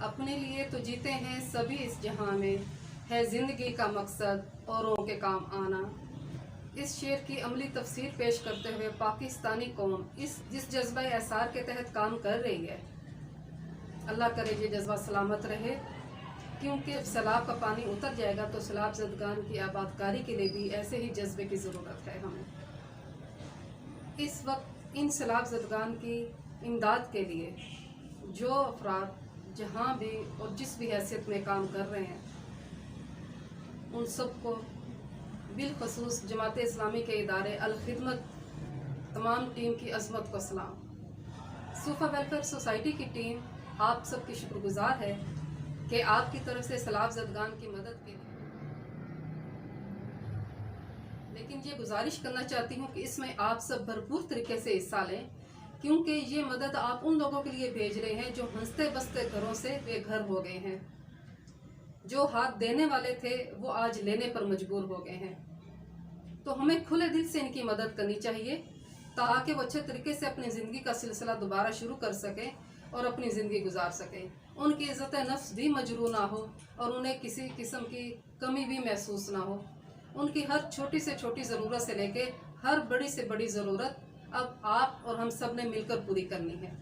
अपने लिए तो जीते हैं सभी इस जहां में, है ज़िंदगी का मकसद औरों के काम आना। इस शेर की अमली तफसीर पेश करते हुए पाकिस्तानी कौम जिस जज्बा एसार के तहत काम कर रही है, अल्लाह करे ये जज्बा सलामत रहे, क्योंकि सैलाब का पानी उतर जाएगा तो सैलाब ज़दगान की आबादकारी के लिए भी ऐसे ही जज्बे की ज़रूरत है हमें। इस वक्त इन सैलाब ज़दगान की इमदाद के लिए जो अफराद जहाँ भी और जिस भी हैसियत में काम कर रहे हैं, उन सबको बिलखसूस जमात इस्लामी के इदारे अल खिदमत तमाम टीम की अज़मत को सलाम। सूफा वेलफेयर सोसाइटी की टीम आप सबकी शुक्रगुजार है कि आपकी तरफ से सैलाब ज़दगान की मदद के लिए, लेकिन ये गुजारिश करना चाहती हूँ कि इसमें आप सब भरपूर तरीके से हिस्सा लें, क्योंकि ये मदद आप उन लोगों के लिए भेज रहे हैं जो हंसते बसते घरों से बेघर हो गए हैं, जो हाथ देने वाले थे वो आज लेने पर मजबूर हो गए हैं। तो हमें खुले दिल से इनकी मदद करनी चाहिए ताकि वो अच्छे तरीके से अपनी ज़िंदगी का सिलसिला दोबारा शुरू कर सकें और अपनी ज़िंदगी गुजार सकें। उनकी इज़्ज़त नफ्स भी मजरूह ना हो और उन्हें किसी किस्म की कमी भी महसूस ना हो। उनकी हर छोटी से छोटी ज़रूरत से लेके हर बड़ी से बड़ी ज़रूरत अब आप और हम सब ने मिलकर पूरी करनी है।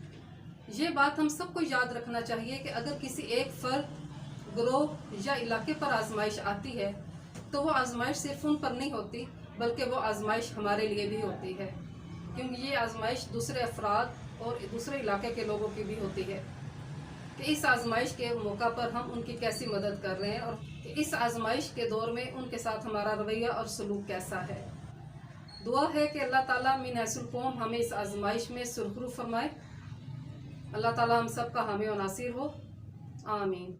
ये बात हम सबको याद रखना चाहिए कि अगर किसी एक फर्द, ग्रोह या इलाके पर आजमाइश आती है तो वो आजमाइश सिर्फ उन पर नहीं होती, बल्कि वो आजमाइश हमारे लिए भी होती है, क्योंकि ये आजमाइश दूसरे अफराद और दूसरे इलाके के लोगों की भी होती है कि इस आजमाइश के मौका पर हम उनकी कैसी मदद कर रहे हैं और इस आजमाइश के दौर में उनके साथ हमारा रवैया और सलूक कैसा है। दुआ है कि अल्लाह ताला मिन हैसुल कौम हमें इस आजमाइश में सुरखरू फरमाए। अल्लाह ताला हम सब का हामी और नासिर हो। आमीन।